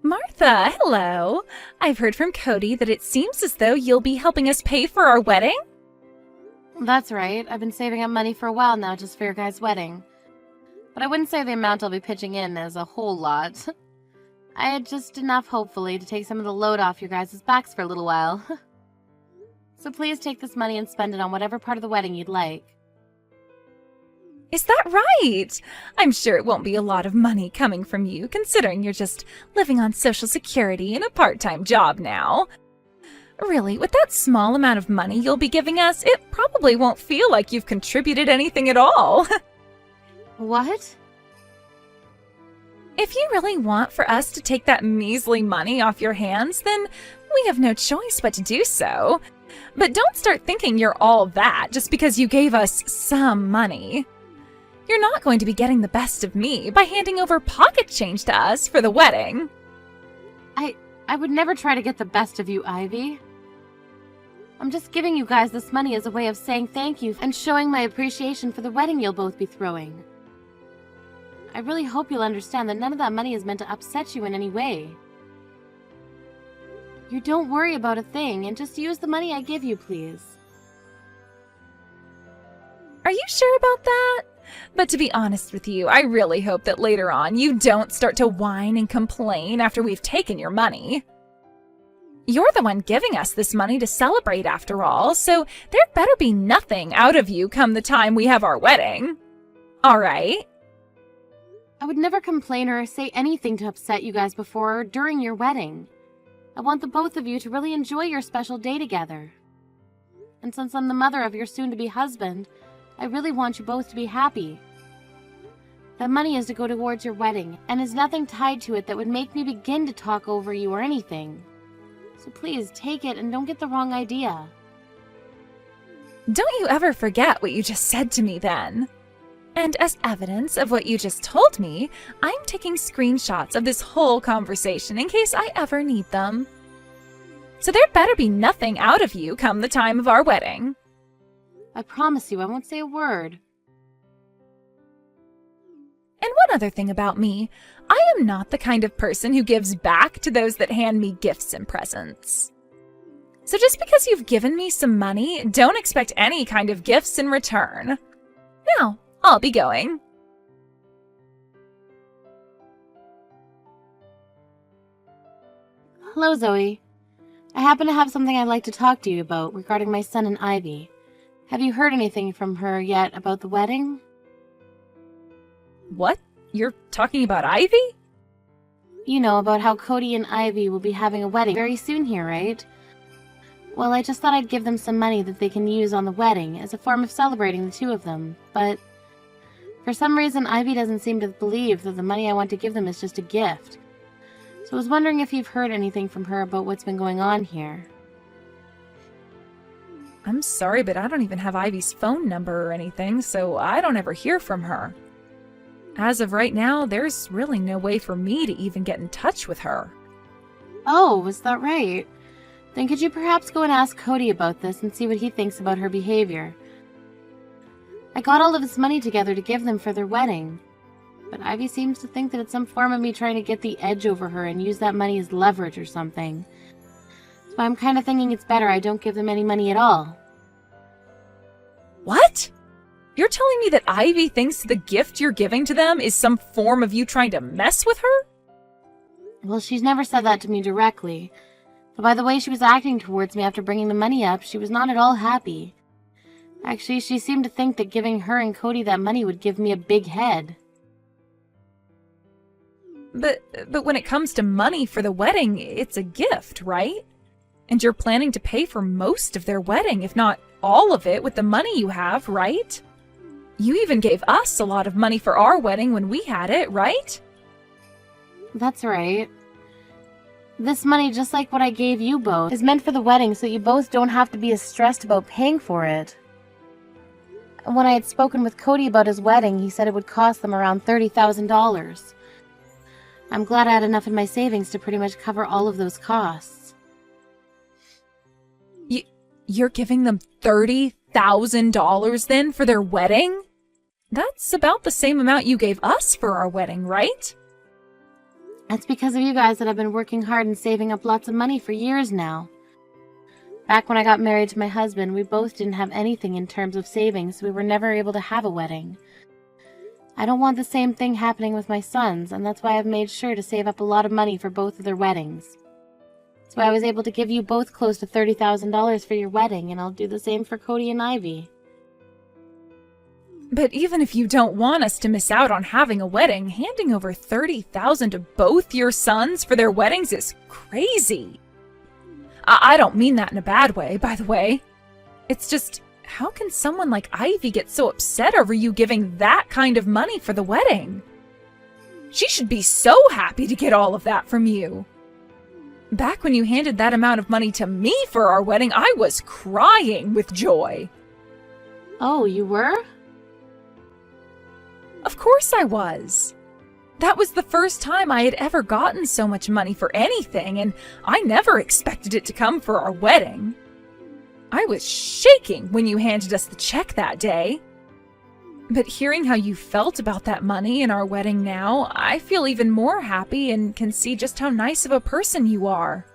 Martha, hello. I've heard from Cody that it seems as though you'll be helping us pay for our wedding. That's right. I've been saving up money for a while now just for your guys' wedding. But I wouldn't say the amount I'll be pitching in is a whole lot. I had just enough, hopefully, to take some of the load off your guys' backs for a little while. So please take this money and spend it on whatever part of the wedding you'd like. Is that right? I'm sure it won't be a lot of money coming from you, considering you're just living on Social Security and a part-time job now. Really, with that small amount of money you'll be giving us, it probably won't feel like you've contributed anything at all. What? If you really want for us to take that measly money off your hands, then we have no choice but to do so. But don't start thinking you're all that just because you gave us some money. You're not going to be getting the best of me by handing over pocket change to us for the wedding. I would never try to get the best of you, Ivy. I'm just giving you guys this money as a way of saying thank you and showing my appreciation for the wedding you'll both be throwing. I really hope you'll understand that none of that money is meant to upset you in any way. You don't worry about a thing and just use the money I give you, please. Are you sure about that? But to be honest with you, I really hope that later on you don't start to whine and complain after we've taken your money. You're the one giving us this money to celebrate after all, so there better be nothing out of you come the time we have our wedding. All right? I would never complain or say anything to upset you guys before or during your wedding. I want the both of you to really enjoy your special day together. And since I'm the mother of your soon-to-be husband, I really want you both to be happy. That money is to go towards your wedding, and there's nothing tied to it that would make me begin to talk over you or anything. So please, take it and don't get the wrong idea. Don't you ever forget what you just said to me then. And as evidence of what you just told me, I'm taking screenshots of this whole conversation in case I ever need them. So there better be nothing out of you come the time of our wedding. I promise you I won't say a word. And one other thing about me, I am not the kind of person who gives back to those that hand me gifts and presents. So just because you've given me some money, don't expect any kind of gifts in return. Now, I'll be going. Hello, Zoe. I happen to have something I'd like to talk to you about regarding my son and Ivy. Have you heard anything from her yet about the wedding? What? You're talking about Ivy? You know, about how Cody and Ivy will be having a wedding very soon here, right? Well, I just thought I'd give them some money that they can use on the wedding as a form of celebrating the two of them, but for some reason Ivy doesn't seem to believe that the money I want to give them is just a gift. So I was wondering if you've heard anything from her about what's been going on here. I'm sorry, but I don't even have Ivy's phone number or anything, so I don't ever hear from her. As of right now, there's really no way for me to even get in touch with her. Oh, was that right? Then could you perhaps go and ask Cody about this and see what he thinks about her behavior? I got all of this money together to give them for their wedding, but Ivy seems to think that it's some form of me trying to get the edge over her and use that money as leverage or something. So I'm kind of thinking it's better I don't give them any money at all. What? You're telling me that Ivy thinks the gift you're giving to them is some form of you trying to mess with her? Well, she's never said that to me directly, but by the way she was acting towards me after bringing the money up, she was not at all happy. Actually, she seemed to think that giving her and Cody that money would give me a big head. But when it comes to money for the wedding, it's a gift, right? And you're planning to pay for most of their wedding, if not all of it, with the money you have, right? You even gave us a lot of money for our wedding when we had it, right? That's right. This money, just like what I gave you both, is meant for the wedding so you both don't have to be as stressed about paying for it. And when I had spoken with Cody about his wedding, he said it would cost them around $30,000. I'm glad I had enough in my savings to pretty much cover all of those costs. You're giving them $30,000 then for their wedding? That's about the same amount you gave us for our wedding, right? It's because of you guys that I've been working hard and saving up lots of money for years now. Back when I got married to my husband, we both didn't have anything in terms of savings, so we were never able to have a wedding. I don't want the same thing happening with my sons, and that's why I've made sure to save up a lot of money for both of their weddings. That's why I was able to give you both close to $30,000 for your wedding, and I'll do the same for Cody and Ivy. But even if you don't want us to miss out on having a wedding, handing over $30,000 to both your sons for their weddings is crazy. I don't mean that in a bad way, by the way. It's just, how can someone like Ivy get so upset over you giving that kind of money for the wedding? She should be so happy to get all of that from you. Back when you handed that amount of money to me for our wedding, I was crying with joy. Oh, you were? Of course I was. That was the first time I had ever gotten so much money for anything, and I never expected it to come for our wedding. I was shaking when you handed us the check that day. But hearing how you felt about that money and our wedding now, I feel even more happy and can see just how nice of a person you are.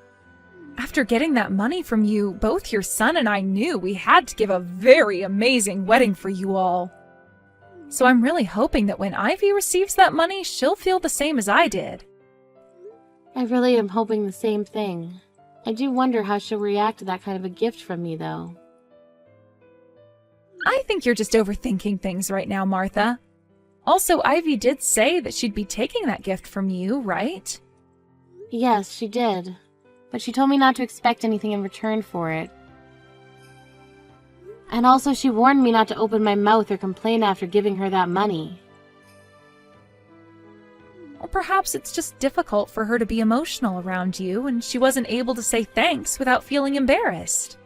After getting that money from you, both your son and I knew we had to give a very amazing wedding for you all. So I'm really hoping that when Ivy receives that money, she'll feel the same as I did. I really am hoping the same thing. I do wonder how she'll react to that kind of a gift from me, though. I think you're just overthinking things right now, Martha. Also, Ivy did say that she'd be taking that gift from you, right? Yes, she did. But she told me not to expect anything in return for it. And also she warned me not to open my mouth or complain after giving her that money. Or perhaps it's just difficult for her to be emotional around you and she wasn't able to say thanks without feeling embarrassed.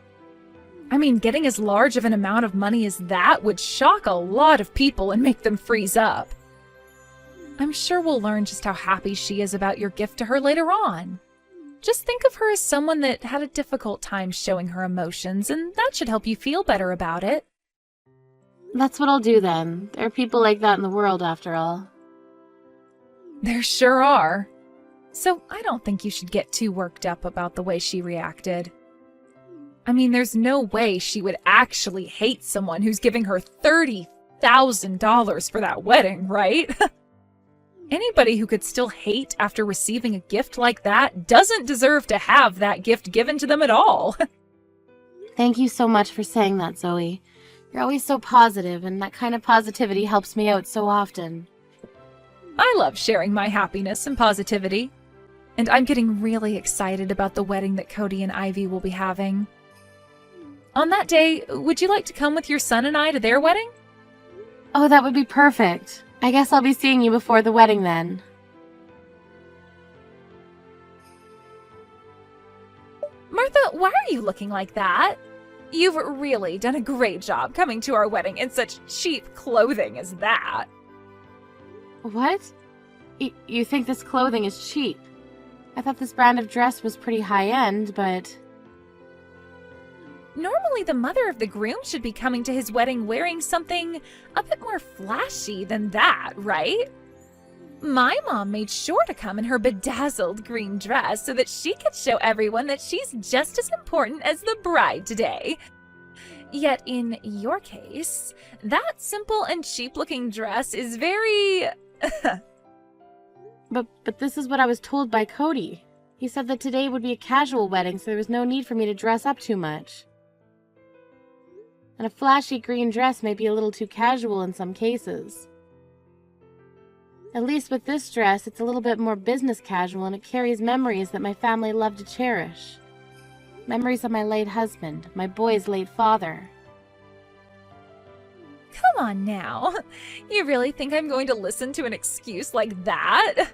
I mean, getting as large of an amount of money as that would shock a lot of people and make them freeze up. I'm sure we'll learn just how happy she is about your gift to her later on. Just think of her as someone that had a difficult time showing her emotions, and that should help you feel better about it. That's what I'll do then. There are people like that in the world, after all. There sure are. So I don't think you should get too worked up about the way she reacted. I mean, there's no way she would actually hate someone who's giving her $30,000 for that wedding, right? Anybody who could still hate after receiving a gift like that doesn't deserve to have that gift given to them at all. Thank you so much for saying that, Zoe. You're always so positive, and that kind of positivity helps me out so often. I love sharing my happiness and positivity. And I'm getting really excited about the wedding that Cody and Ivy will be having. On that day, would you like to come with your son and I to their wedding? Oh, that would be perfect. I guess I'll be seeing you before the wedding then. Martha, why are you looking like that? You've really done a great job coming to our wedding in such cheap clothing as that. What? You think this clothing is cheap? I thought this brand of dress was pretty high-end, but... Normally the mother of the groom should be coming to his wedding wearing something a bit more flashy than that, right? My mom made sure to come in her bedazzled green dress so that she could show everyone that she's just as important as the bride today. Yet in your case, that simple and cheap-looking dress is very... But this is what I was told by Cody. He said that today would be a casual wedding, so there was no need for me to dress up too much. And a flashy green dress may be a little too casual in some cases. At least with this dress, it's a little bit more business casual and it carries memories that my family loved to cherish. Memories of my late husband, my boy's late father. Come on now. You really think I'm going to listen to an excuse like that?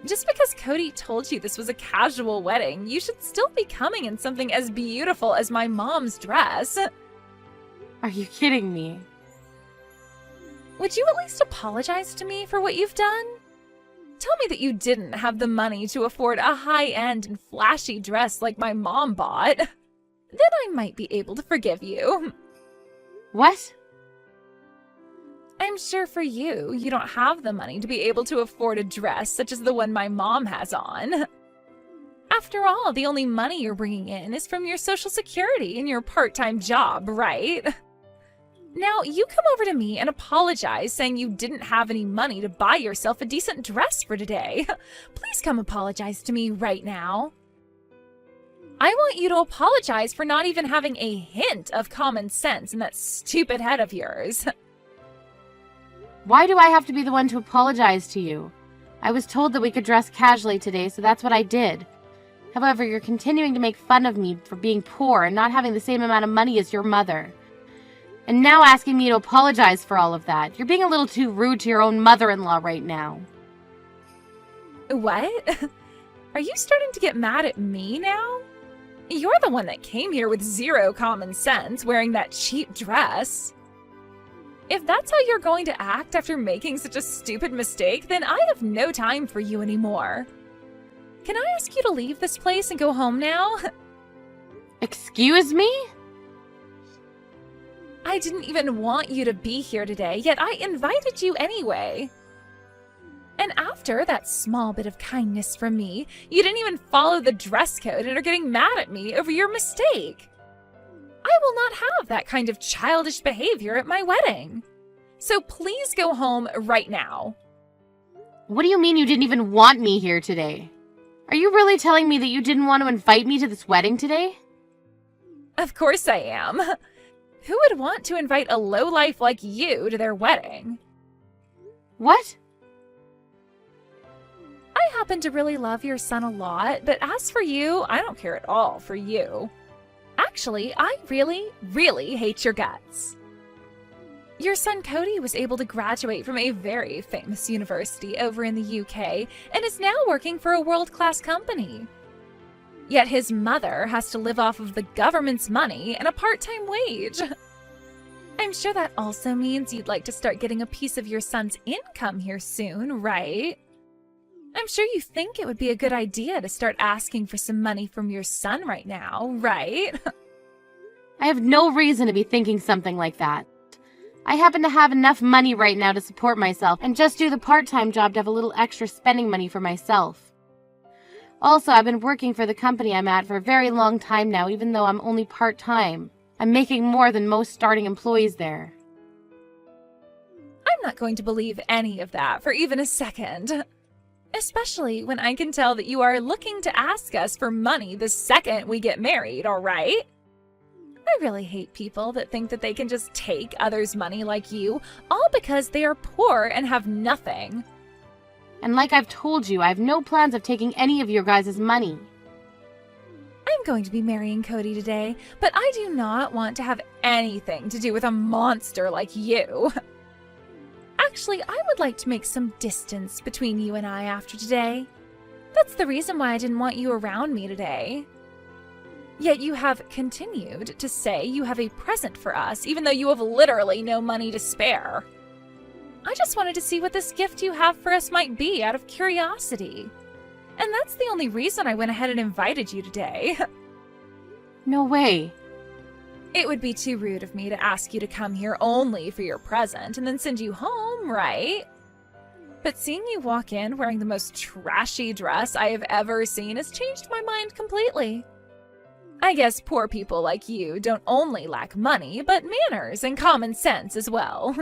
Just because Cody told you this was a casual wedding, you should still be coming in something as beautiful as my mom's dress. Are you kidding me? Would you at least apologize to me for what you've done? Tell me that you didn't have the money to afford a high-end and flashy dress like my mom bought. Then I might be able to forgive you. What? I'm sure for you, you don't have the money to be able to afford a dress such as the one my mom has on. After all, the only money you're bringing in is from your Social Security and your part-time job, right? Now, you come over to me and apologize saying you didn't have any money to buy yourself a decent dress for today. Please come apologize to me right now. I want you to apologize for not even having a hint of common sense in that stupid head of yours. Why do I have to be the one to apologize to you? I was told that we could dress casually today, so that's what I did. However, you're continuing to make fun of me for being poor and not having the same amount of money as your mother. And now asking me to apologize for all of that. You're being a little too rude to your own mother-in-law right now. What? Are you starting to get mad at me now? You're the one that came here with zero common sense, wearing that cheap dress. If that's how you're going to act after making such a stupid mistake, then I have no time for you anymore. Can I ask you to leave this place and go home now? Excuse me? I didn't even want you to be here today, yet I invited you anyway. And after that small bit of kindness from me, you didn't even follow the dress code and are getting mad at me over your mistake. I will not have that kind of childish behavior at my wedding. So please go home right now. What do you mean you didn't even want me here today? Are you really telling me that you didn't want to invite me to this wedding today? Of course I am. Who would want to invite a lowlife like you to their wedding? What? I happen to really love your son a lot, but as for you, I don't care at all for you. Actually, I really, really hate your guts. Your son Cody was able to graduate from a very famous university over in the UK and is now working for a world-class company. Yet his mother has to live off of the government's money and a part-time wage. I'm sure that also means you'd like to start getting a piece of your son's income here soon, right? I'm sure you think it would be a good idea to start asking for some money from your son right now, right? I have no reason to be thinking something like that. I happen to have enough money right now to support myself and just do the part-time job to have a little extra spending money for myself. Also, I've been working for the company I'm at for a very long time now, even though I'm only part-time. I'm making more than most starting employees there. I'm not going to believe any of that for even a second. Especially when I can tell that you are looking to ask us for money the second we get married, all right? I really hate people that think that they can just take others' money like you, all because they are poor and have nothing. And like I've told you, I have no plans of taking any of your guys' money. I'm going to be marrying Cody today, but I do not want to have anything to do with a monster like you. Actually, I would like to make some distance between you and I after today. That's the reason why I didn't want you around me today. Yet you have continued to say you have a present for us, even though you have literally no money to spare. I just wanted to see what this gift you have for us might be out of curiosity. And that's the only reason I went ahead and invited you today. No way. It would be too rude of me to ask you to come here only for your present and then send you home, right? But seeing you walk in wearing the most trashy dress I have ever seen has changed my mind completely. I guess poor people like you don't only lack money, but manners and common sense as well.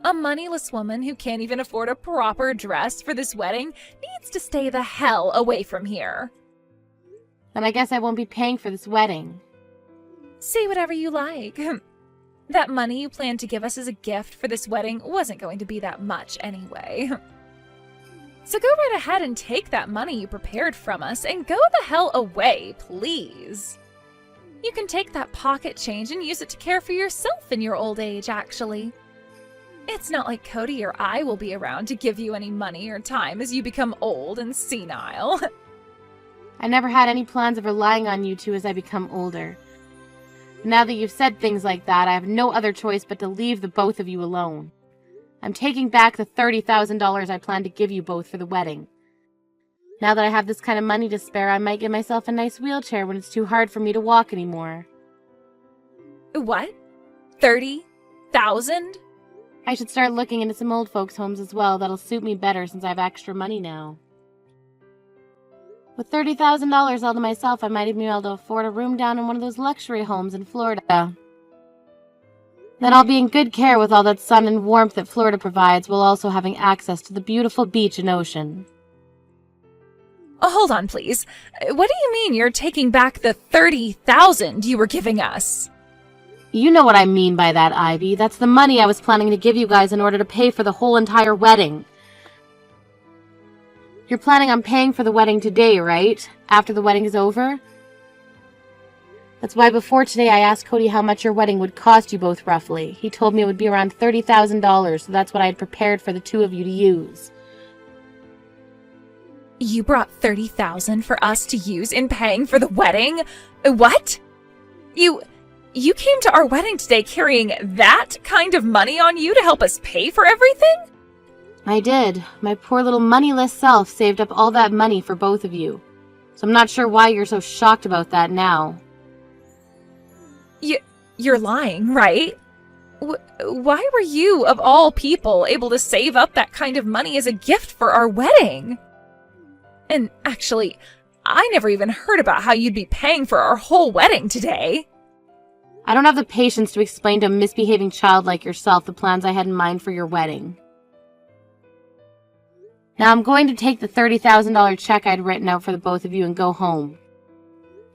A moneyless woman who can't even afford a proper dress for this wedding needs to stay the hell away from here. Then I guess I won't be paying for this wedding. Say whatever you like. That money you planned to give us as a gift for this wedding wasn't going to be that much anyway. So go right ahead and take that money you prepared from us and go the hell away, please. You can take that pocket change and use it to care for yourself in your old age, actually. It's not like Cody or I will be around to give you any money or time as you become old and senile. I never had any plans of relying on you two as I become older. Now that you've said things like that, I have no other choice but to leave the both of you alone. I'm taking back the $30,000 I planned to give you both for the wedding. Now that I have this kind of money to spare, I might get myself a nice wheelchair when it's too hard for me to walk anymore. What? 30,000? I should start looking into some old folks' homes as well. That'll suit me better since I have extra money now. With $30,000 all to myself, I might even be able to afford a room down in one of those luxury homes in Florida. Then I'll be in good care with all that sun and warmth that Florida provides, while also having access to the beautiful beach and ocean. Oh, hold on, please. What do you mean you're taking back the $30,000 you were giving us? You know what I mean by that, Ivy. That's the money I was planning to give you guys in order to pay for the whole entire wedding. You're planning on paying for the wedding today, right? After the wedding is over? That's why before today I asked Cody how much your wedding would cost you both roughly. He told me it would be around $30,000, so that's what I had prepared for the two of you to use. You brought $30,000 for us to use in paying for the wedding? What? You came to our wedding today carrying that kind of money on you to help us pay for everything? I did. My poor little moneyless self saved up all that money for both of you. So I'm not sure why you're so shocked about that now. You're lying, right? Why were you, of all people, able to save up that kind of money as a gift for our wedding? And actually, I never even heard about how you'd be paying for our whole wedding today. I don't have the patience to explain to a misbehaving child like yourself the plans I had in mind for your wedding. Now I'm going to take the $30,000 check I'd written out for the both of you and go home.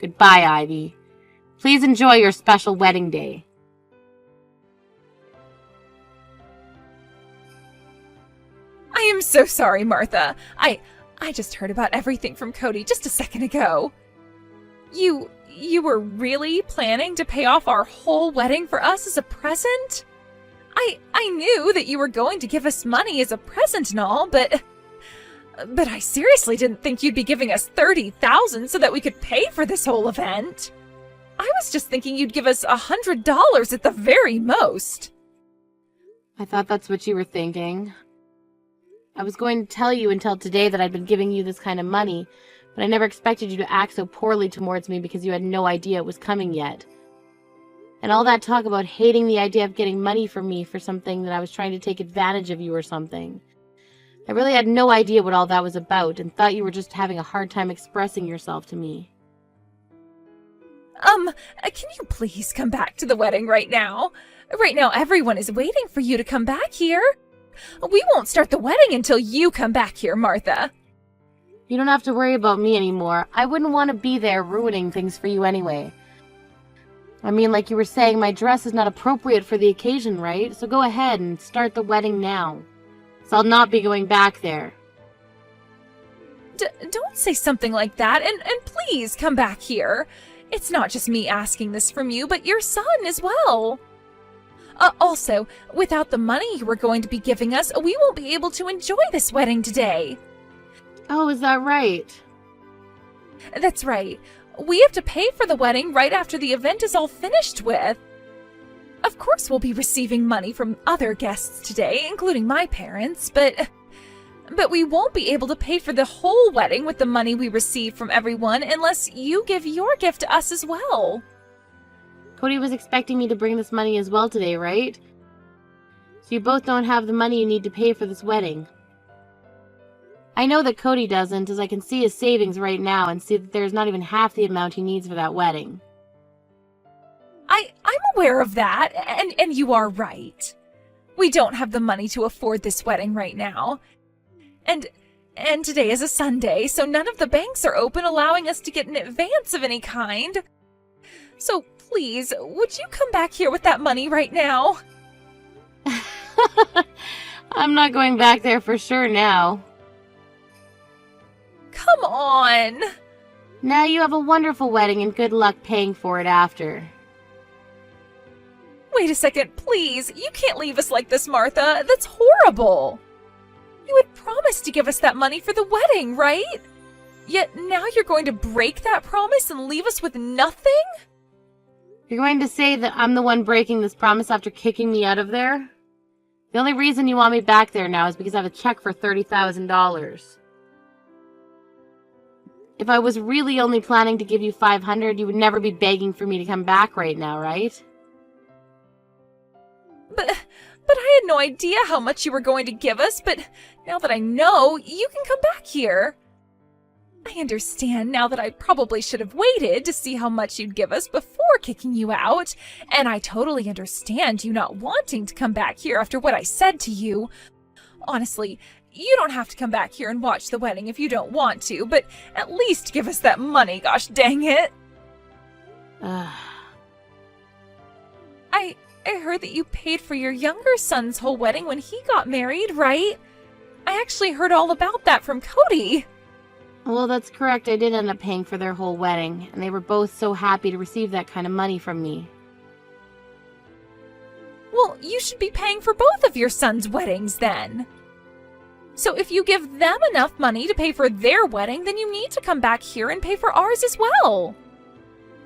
Goodbye, Ivy. Please enjoy your special wedding day. I am so sorry, Martha. I just heard about everything from Cody just a second ago. You were really planning to pay off our whole wedding for us as a present? I knew that you were going to give us money as a present and all, but I seriously didn't think you'd be giving us $30,000 so that we could pay for this whole event. I was just thinking you'd give us $100 at the very most. I thought that's what you were thinking. I was going to tell you until today that I'd been giving you this kind of money, but I never expected you to act so poorly towards me because you had no idea it was coming yet. And all that talk about hating the idea of getting money from me for something that I was trying to take advantage of you or something. I really had no idea what all that was about and thought you were just having a hard time expressing yourself to me. Can you please come back to the wedding right now? Right now, everyone is waiting for you to come back here. We won't start the wedding until you come back here, Martha. You don't have to worry about me anymore. I wouldn't want to be there ruining things for you anyway. I mean, like you were saying, my dress is not appropriate for the occasion, right? So go ahead and start the wedding now. So I'll not be going back there. Don't say something like that, and please come back here. It's not just me asking this from you, but your son as well. Also, without the money you were going to be giving us, we won't be able to enjoy this wedding today. Oh, is that right? That's right. We have to pay for the wedding right after the event is all finished with. Of course we'll be receiving money from other guests today, including my parents, but we won't be able to pay for the whole wedding with the money we receive from everyone unless you give your gift to us as well. Cody was expecting me to bring this money as well today, right? So you both don't have the money you need to pay for this wedding. I know that Cody doesn't, as I can see his savings right now and see that there's not even half the amount he needs for that wedding. I'm aware of that, and you are right. We don't have the money to afford this wedding right now. And today is a Sunday, so none of the banks are open allowing us to get an advance of any kind. So please, would you come back here with that money right now? I'm not going back there for sure now. Come on! Now you have a wonderful wedding and good luck paying for it after. Wait a second, please. You can't leave us like this, Martha. That's horrible. You had promised to give us that money for the wedding, right? Yet now you're going to break that promise and leave us with nothing? You're going to say that I'm the one breaking this promise after kicking me out of there? The only reason you want me back there now is because I have a check for $30,000. If I was really only planning to give you $500, you would never be begging for me to come back right now, right? But I had no idea how much you were going to give us, but now that I know, you can come back here. I understand now that I probably should have waited to see how much you'd give us before kicking you out, and I totally understand you not wanting to come back here after what I said to you. Honestly, you don't have to come back here and watch the wedding if you don't want to, but at least give us that money, gosh dang it. I heard that you paid for your younger son's whole wedding when he got married, right? I actually heard all about that from Cody. Well, that's correct. I did end up paying for their whole wedding, and they were both so happy to receive that kind of money from me. Well, you should be paying for both of your sons' weddings then. So if you give them enough money to pay for their wedding, then you need to come back here and pay for ours as well.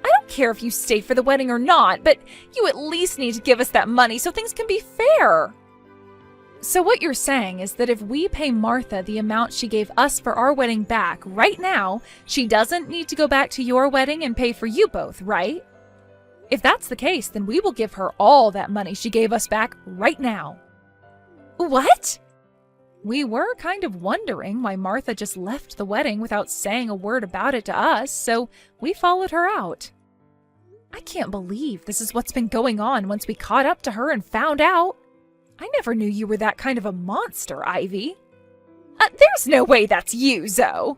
I don't care if you stay for the wedding or not, but you at least need to give us that money so things can be fair. So what you're saying is that if we pay Martha the amount she gave us for our wedding back right now, she doesn't need to go back to your wedding and pay for you both, right? If that's the case, then we will give her all that money she gave us back right now. What? We were kind of wondering why Martha just left the wedding without saying a word about it to us, so we followed her out. I can't believe this is what's been going on once we caught up to her and found out. I never knew you were that kind of a monster, Ivy. There's no way that's you, Zoe.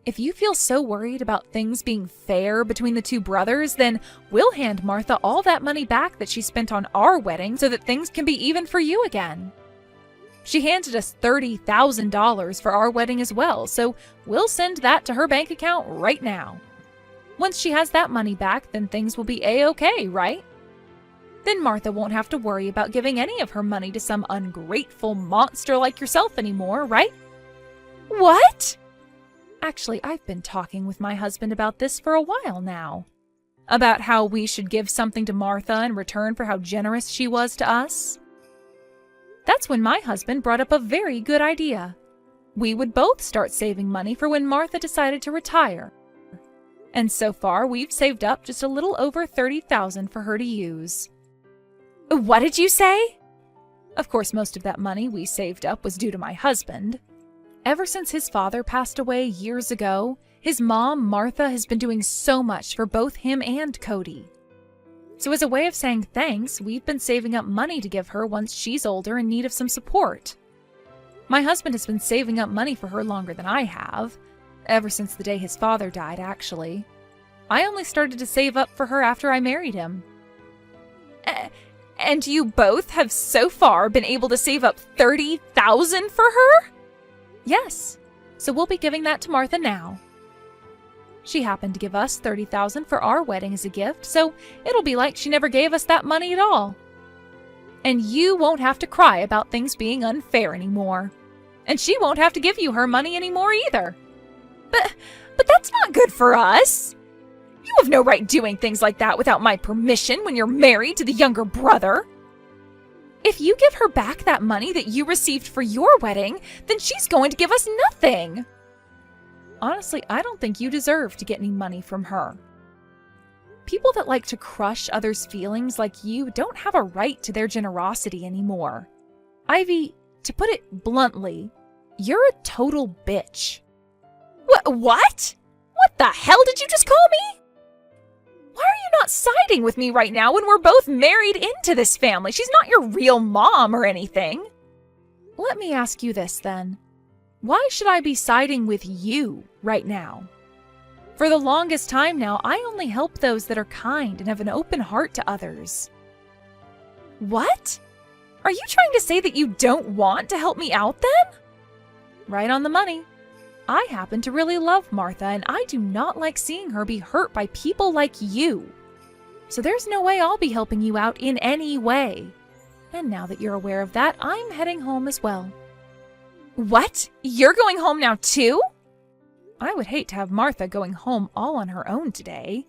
If you feel so worried about things being fair between the two brothers, then we'll hand Martha all that money back that she spent on our wedding so that things can be even for you again. She handed us $30,000 for our wedding as well, so we'll send that to her bank account right now. Once she has that money back, then things will be A-okay, right? Then Martha won't have to worry about giving any of her money to some ungrateful monster like yourself anymore, right? What? Actually, I've been talking with my husband about this for a while now. About how we should give something to Martha in return for how generous she was to us. That's when my husband brought up a very good idea. We would both start saving money for when Martha decided to retire. And so far, we've saved up just a little over $30,000 for her to use. What did you say? Of course, most of that money we saved up was due to my husband. Ever since his father passed away years ago, his mom, Martha, has been doing so much for both him and Cody. So as a way of saying thanks, we've been saving up money to give her once she's older in need of some support. My husband has been saving up money for her longer than I have. Ever since the day his father died, actually. I only started to save up for her after I married him. And you both have so far been able to save up $30,000 for her? Yes. So we'll be giving that to Martha now. She happened to give us $30,000 for our wedding as a gift, so it'll be like she never gave us that money at all. And you won't have to cry about things being unfair anymore. And she won't have to give you her money anymore either. But that's not good for us. You have no right doing things like that without my permission when you're married to the younger brother. If you give her back that money that you received for your wedding, then she's going to give us nothing. Honestly, I don't think you deserve to get any money from her. People that like to crush others' feelings like you don't have a right to their generosity anymore. Ivy, to put it bluntly, you're a total bitch. What? What the hell did you just call me? Why are you not siding with me right now when we're both married into this family? She's not your real mom or anything. Let me ask you this then. Why should I be siding with you right now? For the longest time now, I only help those that are kind and have an open heart to others. What? Are you trying to say that you don't want to help me out then? Right on the money. I happen to really love Martha, and I do not like seeing her be hurt by people like you. So there's no way I'll be helping you out in any way. And now that you're aware of that, I'm heading home as well. What? You're going home now too? I would hate to have Martha going home all on her own today.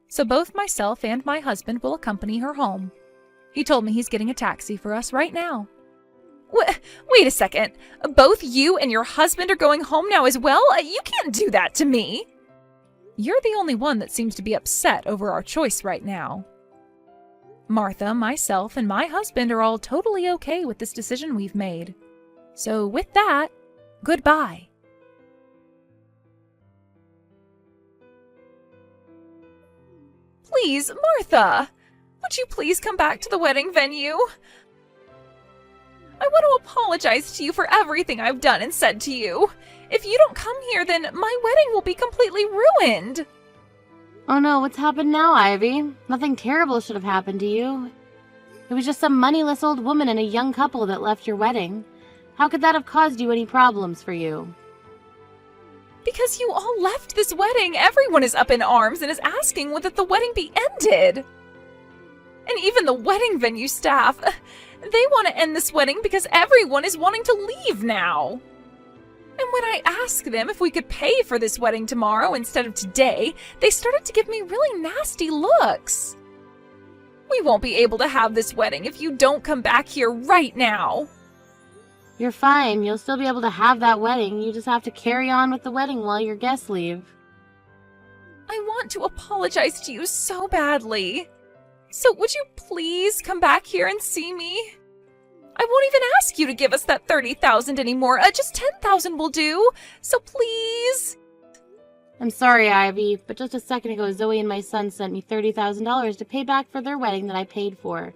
So both myself and my husband will accompany her home. He told me he's getting a taxi for us right now. Wait a second. Both you and your husband are going home now as well? You can't do that to me. You're the only one that seems to be upset over our choice right now. Martha, myself, and my husband are all totally okay with this decision we've made. So with that, goodbye. Please, Martha, would you please come back to the wedding venue? I want to apologize to you for everything I've done and said to you. If you don't come here, then my wedding will be completely ruined. Oh no, what's happened now, Ivy? Nothing terrible should have happened to you. It was just some moneyless old woman and a young couple that left your wedding. How could that have caused you any problems for you? Because you all left this wedding, everyone is up in arms and is asking that the wedding be ended. And even the wedding venue staff, they want to end this wedding because everyone is wanting to leave now. And when I asked them if we could pay for this wedding tomorrow instead of today, they started to give me really nasty looks. We won't be able to have this wedding if you don't come back here right now. You're fine. You'll still be able to have that wedding. You just have to carry on with the wedding while your guests leave. I want to apologize to you so badly. So would you please come back here and see me? I won't even ask you to give us that $30,000 anymore. Just $10,000 will do. So please. I'm sorry, Ivy, but just a second ago, Zoe and my son sent me $30,000 to pay back for their wedding that I paid for.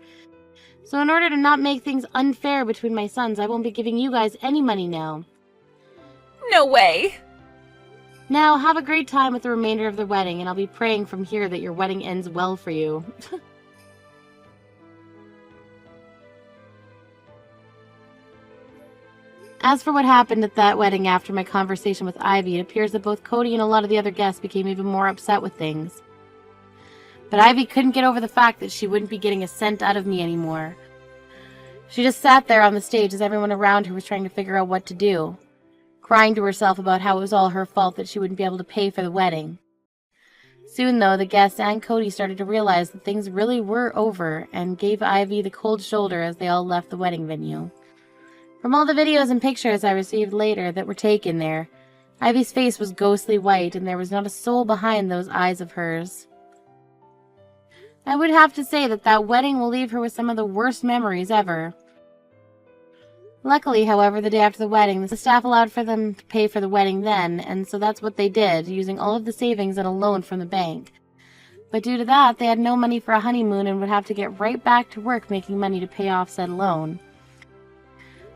So in order to not make things unfair between my sons, I won't be giving you guys any money now. No way. Now, have a great time with the remainder of the wedding, and I'll be praying from here that your wedding ends well for you. As for what happened at that wedding after my conversation with Ivy, it appears that both Cody and a lot of the other guests became even more upset with things. But Ivy couldn't get over the fact that she wouldn't be getting a cent out of me anymore. She just sat there on the stage as everyone around her was trying to figure out what to do, crying to herself about how it was all her fault that she wouldn't be able to pay for the wedding. Soon, though, the guests and Cody started to realize that things really were over and gave Ivy the cold shoulder as they all left the wedding venue. From all the videos and pictures I received later that were taken there, Ivy's face was ghostly white and there was not a soul behind those eyes of hers. I would have to say that that wedding will leave her with some of the worst memories ever. Luckily, however, the day after the wedding, the staff allowed for them to pay for the wedding then, and so that's what they did, using all of the savings and a loan from the bank. But due to that, they had no money for a honeymoon and would have to get right back to work making money to pay off said loan.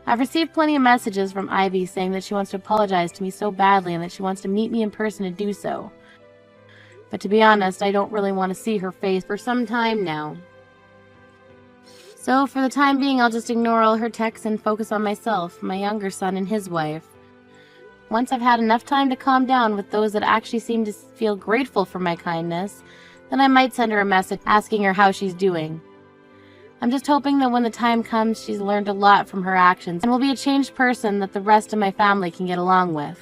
I've received plenty of messages from Ivy saying that she wants to apologize to me so badly and that she wants to meet me in person to do so. But to be honest, I don't really want to see her face for some time now. So for the time being, I'll just ignore all her texts and focus on myself, my younger son, and his wife. Once I've had enough time to calm down with those that actually seem to feel grateful for my kindness, then I might send her a message asking her how she's doing. I'm just hoping that when the time comes, she's learned a lot from her actions and will be a changed person that the rest of my family can get along with.